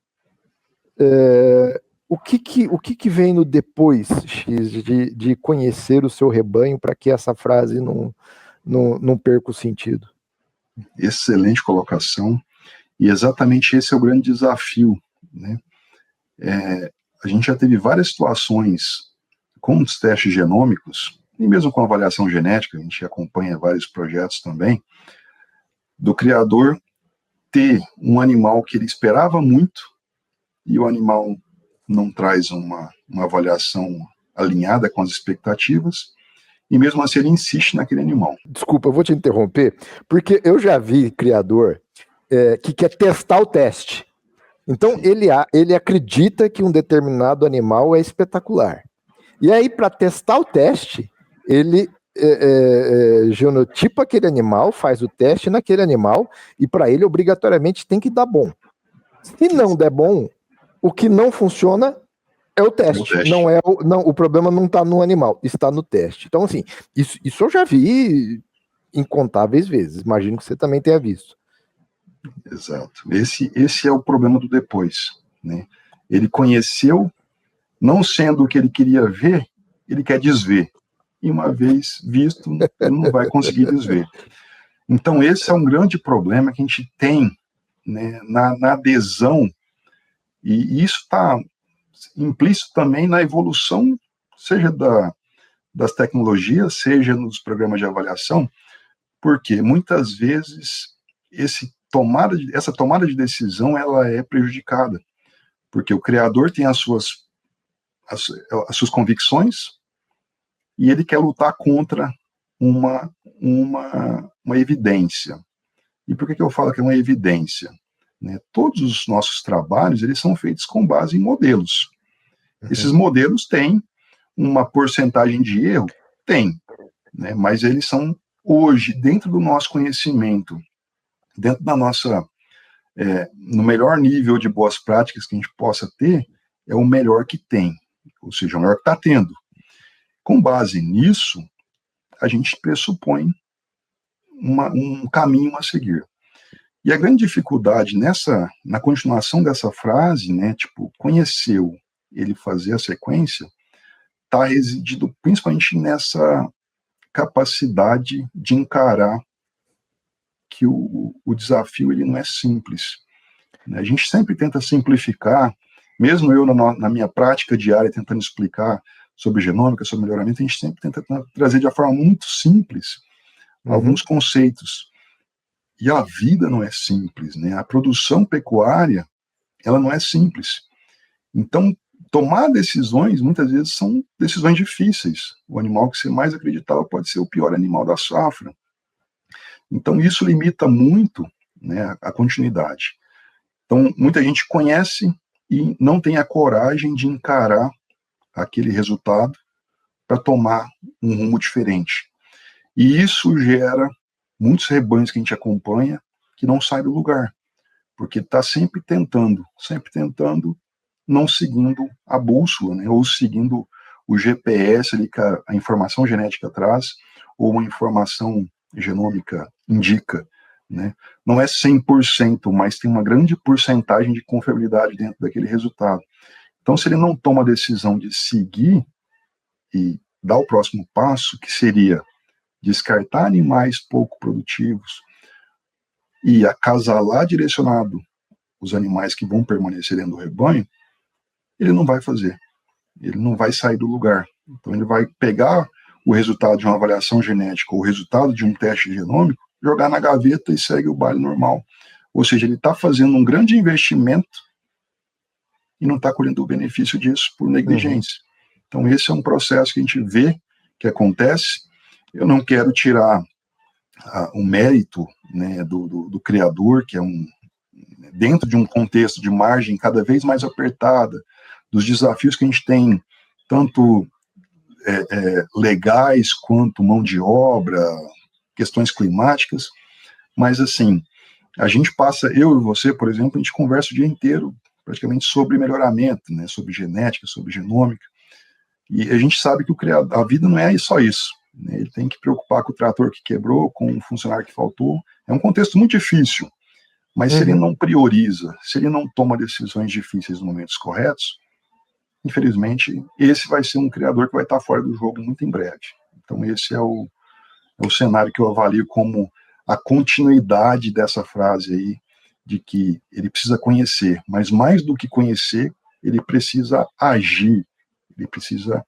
O que vem no depois, X, de conhecer o seu rebanho para que essa frase não perca o sentido? Excelente colocação, e exatamente esse é o grande desafio, né? A gente já teve várias situações com os testes genômicos, e mesmo com avaliação genética, a gente acompanha vários projetos também, do criador ter um animal que ele esperava muito, e o animal não traz uma avaliação alinhada com as expectativas, e mesmo assim ele insiste naquele animal. Desculpa, eu vou te interromper, porque eu já vi criador que quer testar o teste. Então ele acredita que um determinado animal é espetacular. E aí, para testar o teste, ele genotipa aquele animal, faz o teste naquele animal, e para ele, obrigatoriamente, tem que dar bom. Se não der bom, o que não funciona é o teste. O problema não está no animal, está no teste. Então, assim, isso eu já vi incontáveis vezes. Imagino que você também tenha visto. Exato. Esse é o problema do depois, né? Ele conheceu, não sendo o que ele queria ver, ele quer desver. E uma vez visto, ele não vai conseguir desver. Então, esse é um grande problema que a gente tem, né, na adesão, e isso está implícito também na evolução, seja das tecnologias, seja nos programas de avaliação, porque muitas vezes essa tomada de decisão ela é prejudicada, porque o criador tem as suas convicções e ele quer lutar contra uma evidência. E por que eu falo que é uma evidência? né? Todos os nossos trabalhos, eles são feitos com base em modelos. Esses modelos têm uma porcentagem de erro? Tem, né? Mas eles são, hoje, dentro do nosso conhecimento, dentro da nossa, no melhor nível de boas práticas que a gente possa ter, é o melhor que tem, ou seja, o melhor que está tendo. Com base nisso, a gente pressupõe um caminho a seguir. E a grande dificuldade na continuação dessa frase, né, tipo, conheceu, ele fazer a sequência, está residido principalmente nessa capacidade de encarar que o desafio ele não é simples. A gente sempre tenta simplificar, mesmo eu na minha prática diária tentando explicar sobre genômica, sobre melhoramento, a gente sempre tenta trazer de uma forma muito simples alguns conceitos. E a vida não é simples, né? A produção pecuária, ela não é simples. Então, tomar decisões, muitas vezes, são decisões difíceis. O animal que você mais acreditava pode ser o pior animal da safra. Então, isso limita muito, né, a continuidade. Então, muita gente conhece e não tem a coragem de encarar aquele resultado para tomar um rumo diferente. E isso gera muitos rebanhos que a gente acompanha que não saem do lugar, porque está sempre tentando, não seguindo a bússola, né, ou seguindo o GPS ali que a informação genética traz, ou uma informação genômica indica, né? Não é 100%, mas tem uma grande porcentagem de confiabilidade dentro daquele resultado. Então, se ele não toma a decisão de seguir e dar o próximo passo, que seria descartar animais pouco produtivos e acasalar direcionado os animais que vão permanecer dentro do rebanho, ele não vai fazer. Ele não vai sair do lugar. Então ele vai pegar o resultado de uma avaliação genética ou o resultado de um teste genômico, jogar na gaveta e segue o baile normal. Ou seja, ele está fazendo um grande investimento e não está colhendo o benefício disso por negligência. Então esse é um processo que a gente vê que acontece. Eu não quero tirar o mérito, né, do criador, que é dentro de um contexto de margem cada vez mais apertada, dos desafios que a gente tem, tanto legais quanto mão de obra, questões climáticas, mas assim, a gente passa, eu e você, por exemplo, a gente conversa o dia inteiro praticamente sobre melhoramento, né, sobre genética, sobre genômica, e a gente sabe que a vida não é só isso. Ele tem que preocupar com o trator que quebrou, com o funcionário que faltou. É um contexto muito difícil, mas se ele não prioriza, se ele não toma decisões difíceis nos momentos corretos, infelizmente, esse vai ser um criador que vai estar fora do jogo muito em breve. Então esse é o cenário que eu avalio como a continuidade dessa frase aí, de que ele precisa conhecer, mas mais do que conhecer, ele precisa agir, ele precisa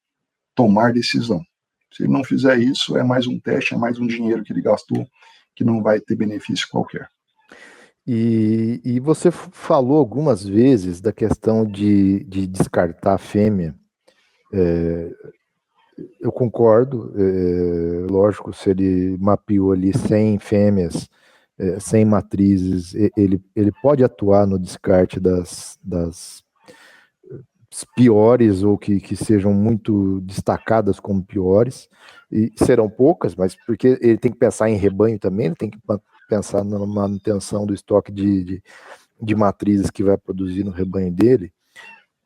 tomar decisão. Se ele não fizer isso, é mais um teste, é mais um dinheiro que ele gastou, que não vai ter benefício qualquer. E você falou algumas vezes da questão de descartar a fêmea. Eu concordo, lógico, se ele mapeou ali 100 fêmeas, 100 matrizes, ele pode atuar no descarte das piores ou que sejam muito destacadas como piores, e serão poucas, mas porque ele tem que pensar em rebanho também, ele tem que pensar na manutenção do estoque de matrizes que vai produzir no rebanho dele.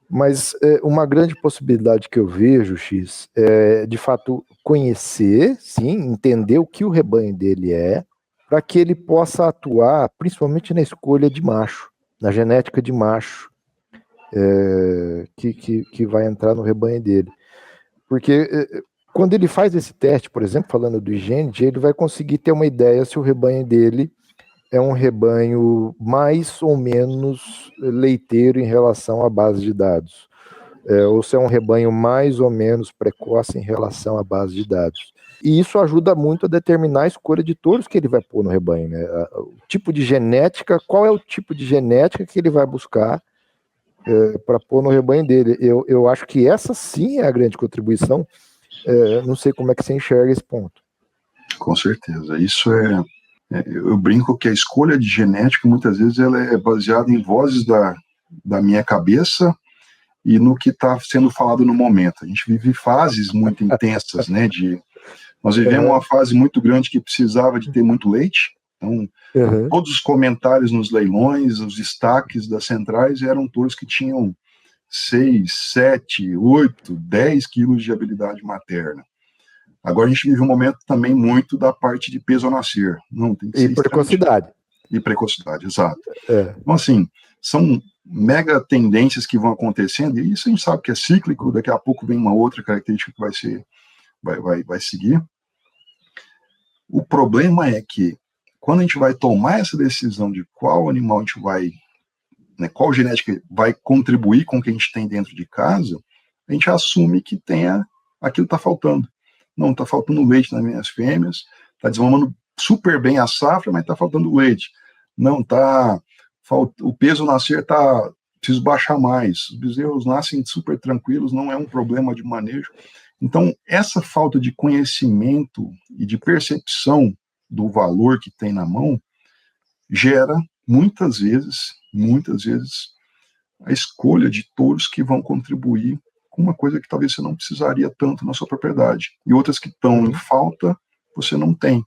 Mas uma grande possibilidade que eu vejo, X, é de fato conhecer, sim, entender o que o rebanho dele é, para que ele possa atuar principalmente na escolha de macho, na genética de macho, que vai entrar no rebanho dele. Porque quando ele faz esse teste, por exemplo, falando do IGND, ele vai conseguir ter uma ideia se o rebanho dele é um rebanho mais ou menos leiteiro em relação à base de dados, ou se é um rebanho mais ou menos precoce em relação à base de dados. E isso ajuda muito a determinar a escolha de touros que ele vai pôr no rebanho, né? O tipo de genética, qual é o tipo de genética que ele vai buscar para pôr no rebanho dele. Eu acho que essa sim é a grande contribuição. Não sei como é que você enxerga esse ponto. Com certeza. Isso é Eu brinco que a escolha de genética, muitas vezes, ela é baseada em vozes da minha cabeça e no que está sendo falado no momento. A gente vive fases muito intensas, né? Nós vivemos uma fase muito grande que precisava de ter muito leite, então todos os comentários nos leilões, os destaques das centrais eram touros que tinham 6, 7, 8, 10 quilos de habilidade materna. Agora a gente vive um momento também muito da parte de peso ao nascer. Não, tem que ser precocidade. E precocidade, exato. Então, assim, são mega tendências que vão acontecendo, e isso a gente sabe que é cíclico, daqui a pouco vem uma outra característica que vai seguir. O problema é que, quando a gente vai tomar essa decisão de qual animal a gente vai, né, qual genética vai contribuir com o que a gente tem dentro de casa, a gente assume que tenha aquilo que está faltando. Não, está faltando leite nas minhas fêmeas, está desmamando super bem a safra, mas está faltando leite. Não, o peso nascer preciso baixar mais. Os bezerros nascem super tranquilos, não é um problema de manejo. Então, essa falta de conhecimento e de percepção do valor que tem na mão gera, muitas vezes, a escolha de touros que vão contribuir com uma coisa que talvez você não precisaria tanto na sua propriedade. E outras que estão em falta, você não tem.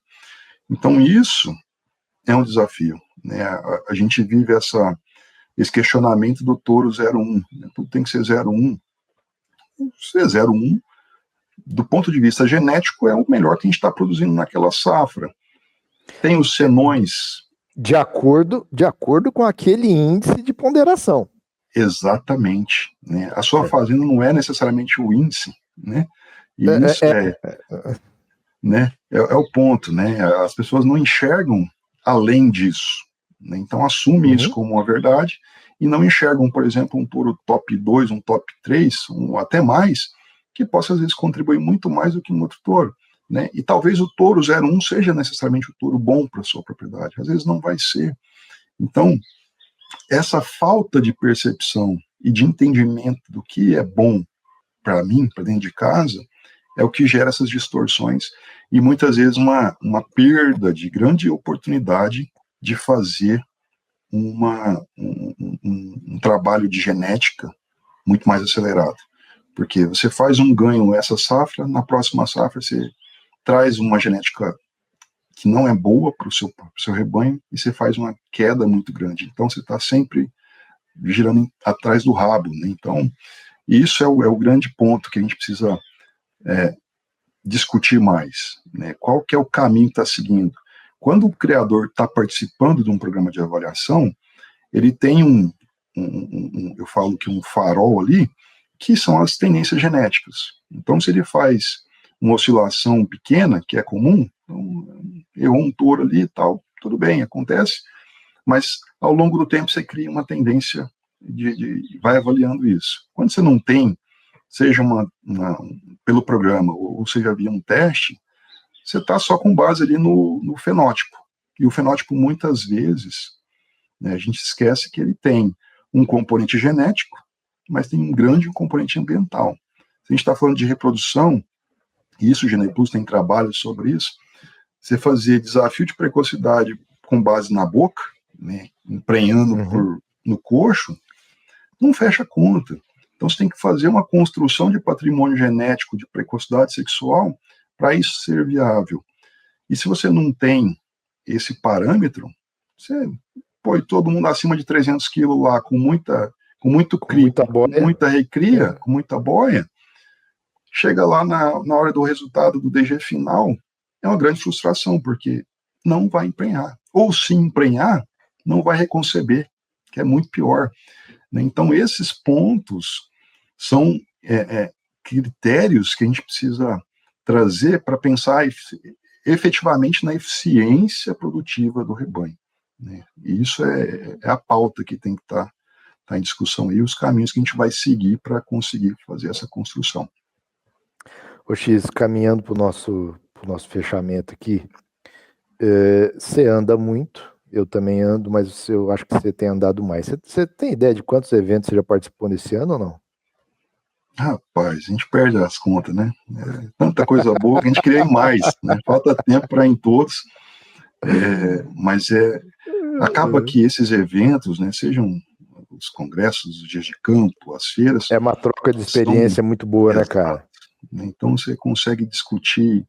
Então, isso é um desafio, né? A gente vive esse questionamento do touro 01, né? Tudo tem que ser 01. Ser 01, do ponto de vista genético, é o melhor que a gente está produzindo naquela safra. Tem os senões. De acordo com aquele índice de ponderação. Exatamente, né? A sua fazenda não é necessariamente o índice, né? E isso né? É o ponto, né? As pessoas não enxergam além disso, né? Então assume isso como uma verdade e não enxergam, por exemplo, um touro top 2, um top 3, até mais, que possa às vezes contribuir muito mais do que um outro touro, né? E talvez o touro 01 seja necessariamente o touro bom para a sua propriedade, às vezes não vai ser. Então, essa falta de percepção e de entendimento do que é bom para mim, para dentro de casa, é o que gera essas distorções e muitas vezes uma perda de grande oportunidade de fazer um trabalho de genética muito mais acelerado. Porque você faz um ganho essa safra, na próxima safra você traz uma genética que não é boa para o seu rebanho e você faz uma queda muito grande. Então você está sempre girando atrás do rabo, né? Então isso é o grande ponto que a gente precisa discutir mais, né? Qual que é o caminho que está seguindo? Quando o criador está participando de um programa de avaliação, ele tem eu falo que um farol ali, que são as tendências genéticas. Então se ele faz uma oscilação pequena, que é comum, então, errou um touro ali e tal, tudo bem, acontece, mas ao longo do tempo você cria uma tendência vai avaliando isso. Quando você não tem, seja pelo programa, ou seja via um teste, você está só com base ali no fenótipo. E o fenótipo, muitas vezes, né, a gente esquece que ele tem um componente genético, mas tem um grande componente ambiental. Se a gente está falando de reprodução, e isso o GenePlus tem trabalho sobre isso, você fazer desafio de precocidade com base na boca, né, emprenhando no coxo, não fecha a conta. Então você tem que fazer uma construção de patrimônio genético de precocidade sexual para isso ser viável. E se você não tem esse parâmetro, você põe todo mundo acima de 300 quilos lá, com muito cria, com muita recria, com muita boia, chega lá na hora do resultado do DG final, é uma grande frustração, porque não vai emprenhar. Ou se emprenhar, não vai reconceber, que é muito pior. Então, esses pontos são critérios que a gente precisa trazer para pensar efetivamente na eficiência produtiva do rebanho, né? E isso é a pauta que tem que estar em discussão e os caminhos que a gente vai seguir para conseguir fazer essa construção. Ô X, caminhando para o nosso fechamento aqui, você anda muito, eu também ando, mas eu acho que você tem andado mais. Você tem ideia de quantos eventos você já participou nesse ano ou não? Rapaz, a gente perde as contas, né? Tanta coisa boa que a gente queria ir mais, né? Falta tempo para ir em todos. Mas acaba que esses eventos, né, sejam os congressos, os dias de campo, as feiras... É uma troca de experiência muito boa, né, cara? Então você consegue discutir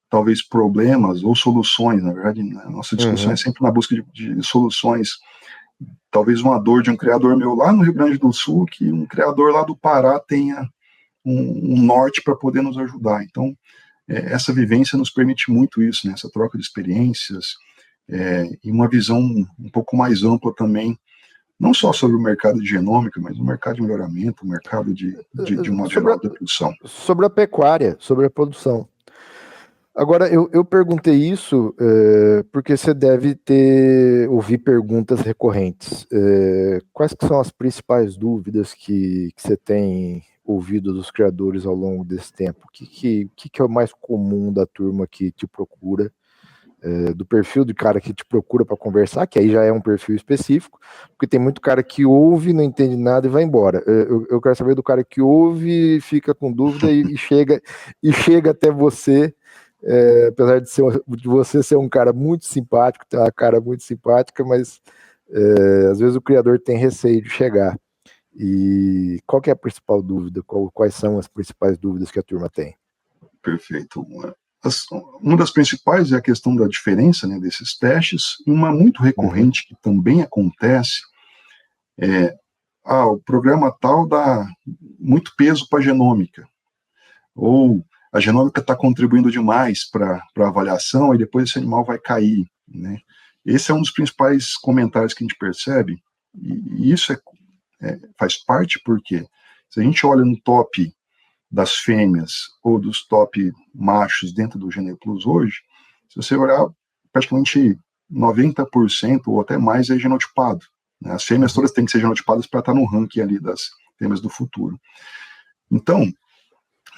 talvez problemas ou soluções. Na verdade, a nossa discussão é sempre na busca de soluções. Talvez uma dor de um criador meu lá no Rio Grande do Sul, que um criador lá do Pará tenha um norte para poder nos ajudar. Então, essa vivência nos permite muito isso, né? Essa troca de experiências, e uma visão um pouco mais ampla também, não só sobre o mercado de genômica, mas o mercado de melhoramento, o mercado de modo geral da produção. Sobre a pecuária, sobre a produção. Agora, eu perguntei isso porque você deve ouvir perguntas recorrentes. Quais que são as principais dúvidas que você tem ouvido dos criadores ao longo desse tempo? O que é o mais comum da turma que te procura? Do perfil do cara que te procura para conversar, que aí já é um perfil específico, porque tem muito cara que ouve, não entende nada e vai embora. Eu quero saber do cara que ouve, fica com dúvida e chega até você, apesar de você ser um cara muito simpático, ter uma cara muito simpática, mas às vezes o criador tem receio de chegar. E qual que é a principal dúvida? Quais são as principais dúvidas que a turma tem? Perfeito. Uma das principais é a questão da diferença, né, desses testes. Uma muito recorrente que também acontece o programa tal dá muito peso para a genômica, ou a genômica está contribuindo demais para a avaliação e depois esse animal vai cair, né? Esse é um dos principais comentários que a gente percebe, e isso faz parte porque se a gente olha no top das fêmeas ou dos top machos dentro do GenePlus hoje, se você olhar, praticamente 90% ou até mais é genotipado, né? As fêmeas todas têm que ser genotipadas para estar no ranking ali das fêmeas do futuro. Então,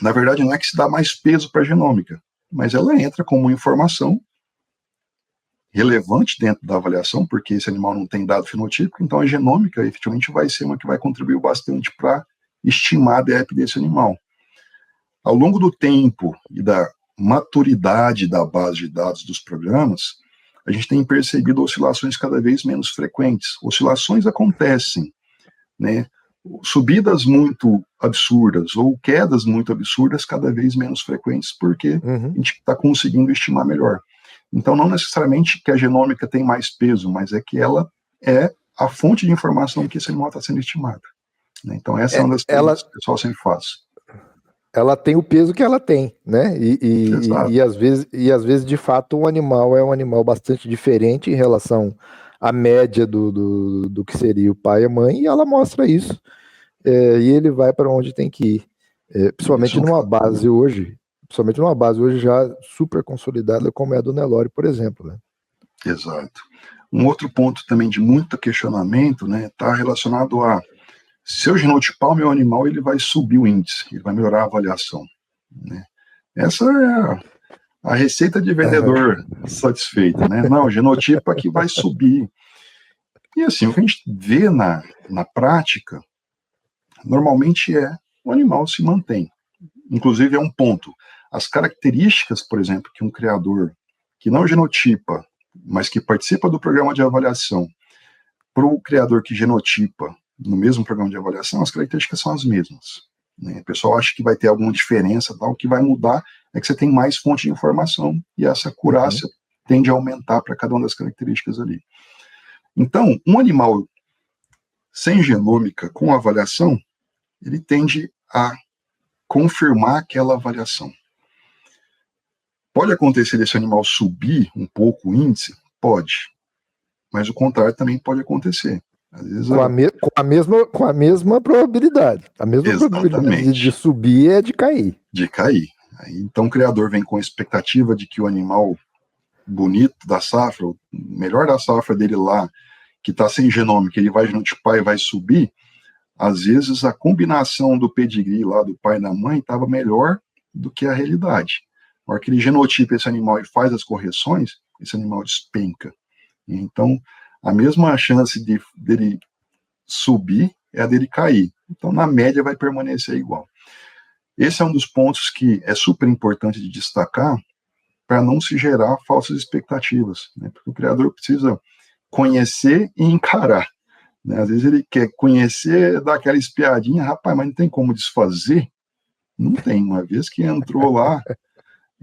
na verdade, não é que se dá mais peso para a genômica, mas ela entra como informação relevante dentro da avaliação, porque esse animal não tem dado fenotípico, então a genômica efetivamente vai ser uma que vai contribuir bastante para estimar a DEP desse animal. Ao longo do tempo e da maturidade da base de dados dos programas, a gente tem percebido oscilações cada vez menos frequentes. Oscilações acontecem, né? Subidas muito absurdas ou quedas muito absurdas cada vez menos frequentes, porque a gente está conseguindo estimar melhor. Então, não necessariamente que a genômica tem mais peso, mas é que ela é a fonte de informação que esse animal está sendo estimado, né? Então, essa é uma das perguntas que o pessoal sempre faz. Ela tem o peso que ela tem, né? E às vezes, de fato, o animal é um animal bastante diferente em relação à média do que seria o pai e a mãe, e ela mostra isso. E ele vai para onde tem que ir. Principalmente numa base hoje já super consolidada, como é a do Nelore, por exemplo, né? Exato. Um outro ponto também de muito questionamento, né, está relacionado a: se eu genotipar o meu animal, ele vai subir o índice, ele vai melhorar a avaliação, né? Essa é a receita de vendedor satisfeito, né? Não, genotipa que vai subir. E assim, o que a gente vê na prática, normalmente o animal se mantém. Inclusive é um ponto. As características, por exemplo, que um criador que não genotipa, mas que participa do programa de avaliação, para o criador que genotipa no mesmo programa de avaliação, as características são as mesmas, né? O pessoal acha que vai ter alguma diferença, tal. O que vai mudar é que você tem mais fonte de informação e essa acurácia tende a aumentar para cada uma das características ali. Então, um animal sem genômica com avaliação, ele tende a confirmar aquela avaliação. Pode acontecer desse animal subir um pouco o índice? Pode. Mas o contrário também pode acontecer. Às vezes com a mesma probabilidade. A mesma probabilidade de subir é de cair. De cair. Então o criador vem com a expectativa de que o animal bonito da safra, o melhor da safra dele lá, que está sem genômica, ele vai genotipar e vai subir. Às vezes a combinação do pedigree lá do pai e da mãe estava melhor do que a realidade. Na hora que ele genotipa esse animal e faz as correções, esse animal despenca. Então, a mesma chance dele subir é a dele cair. Então, na média, vai permanecer igual. Esse é um dos pontos que é super importante de destacar, para não se gerar falsas expectativas, né? Porque o criador precisa conhecer e encarar, né? Às vezes ele quer conhecer, dar aquela espiadinha, rapaz, mas não tem como desfazer? Não tem, uma vez que entrou lá,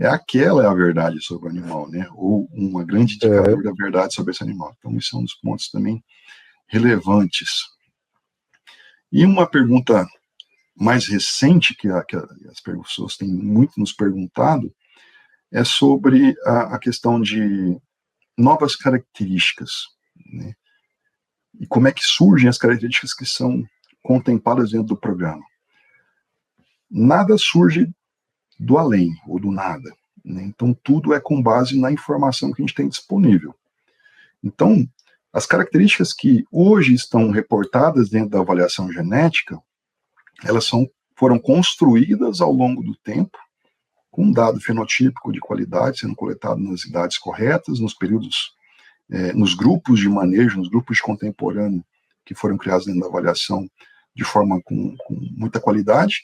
aquela é a verdade sobre o animal, né? Ou um grande indicador da verdade sobre esse animal. Então, isso é um dos pontos também relevantes. E uma pergunta mais recente que as pessoas têm muito nos perguntado é sobre a questão de novas características, né? E como é que surgem as características que são contempladas dentro do programa. Nada surge do além ou do nada, né? Então, tudo é com base na informação que a gente tem disponível. Então, as características que hoje estão reportadas dentro da avaliação genética, elas foram construídas ao longo do tempo, com um dado fenotípico de qualidade sendo coletado nas idades corretas, nos períodos, nos grupos de manejo, nos grupos de contemporâneo que foram criados dentro da avaliação de forma com muita qualidade,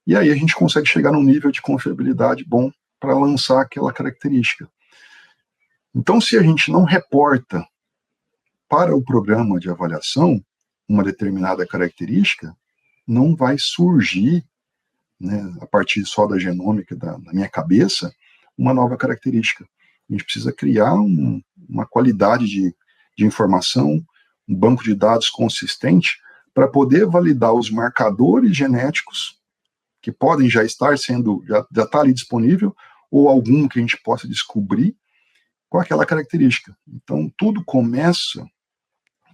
e aí a gente consegue chegar num nível de confiabilidade bom para lançar aquela característica. Então, se a gente não reporta para o programa de avaliação uma determinada característica, não vai surgir, né, a partir só da genômica da minha cabeça, uma nova característica. A gente precisa criar uma qualidade de informação, um banco de dados consistente para poder validar os marcadores genéticos que podem já estar já está ali disponível, ou algum que a gente possa descobrir com aquela característica. Então, tudo começa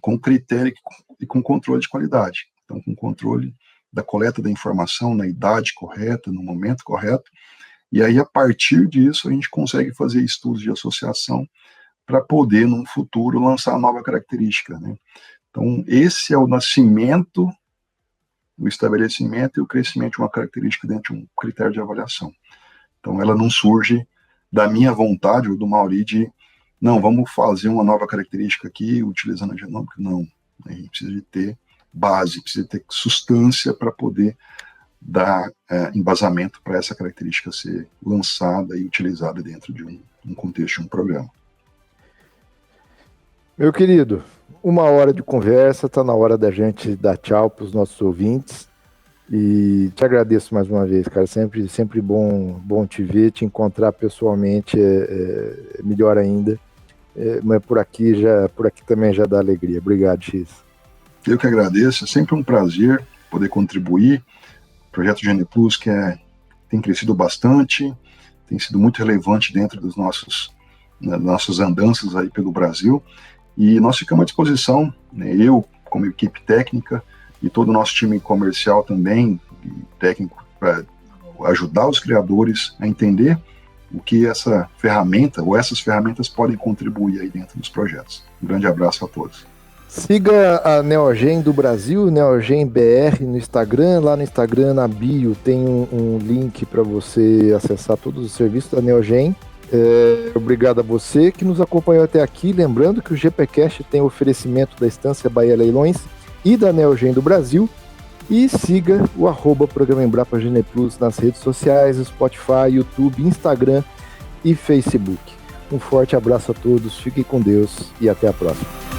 com critério e com controle de qualidade. Então, com controle da coleta da informação na idade correta, no momento correto, e aí, a partir disso, a gente consegue fazer estudos de associação para poder, num futuro, lançar nova característica, né? Então, esse é o nascimento, o estabelecimento e o crescimento de uma característica dentro de um critério de avaliação. Então, ela não surge da minha vontade ou do Mauri de, não, vamos fazer uma nova característica aqui, utilizando a genômica. Não, a gente precisa de ter base, precisa ter substância para poder dar embasamento para essa característica ser lançada e utilizada dentro de um contexto de um programa. Meu querido, 1 hora de conversa, está na hora da gente dar tchau para os nossos ouvintes. E te agradeço mais uma vez, cara. Sempre bom te ver, te encontrar pessoalmente é melhor ainda. Mas por aqui também já dá alegria. Obrigado, X. Eu que agradeço, é sempre um prazer poder contribuir. O projeto GenePlus tem crescido bastante, tem sido muito relevante dentro das nossas andanças aí pelo Brasil. E nós ficamos à disposição, né, eu, como equipe técnica, e todo o nosso time comercial também, técnico, para ajudar os criadores a entender o que essa ferramenta, ou essas ferramentas podem contribuir aí dentro dos projetos. Um grande abraço a todos. Siga a Neogen do Brasil, Neogen BR no Instagram. Lá no Instagram, na bio, tem um link para você acessar todos os serviços da Neogen. Obrigado a você que nos acompanhou até aqui. Lembrando que o GPcast tem oferecimento da Estância Bahia Leilões e da Neogen do Brasil. E siga o Programa Embrapa GenePlus nas redes sociais, Spotify, YouTube, Instagram e Facebook. Um forte abraço a todos, fiquem com Deus e até a próxima.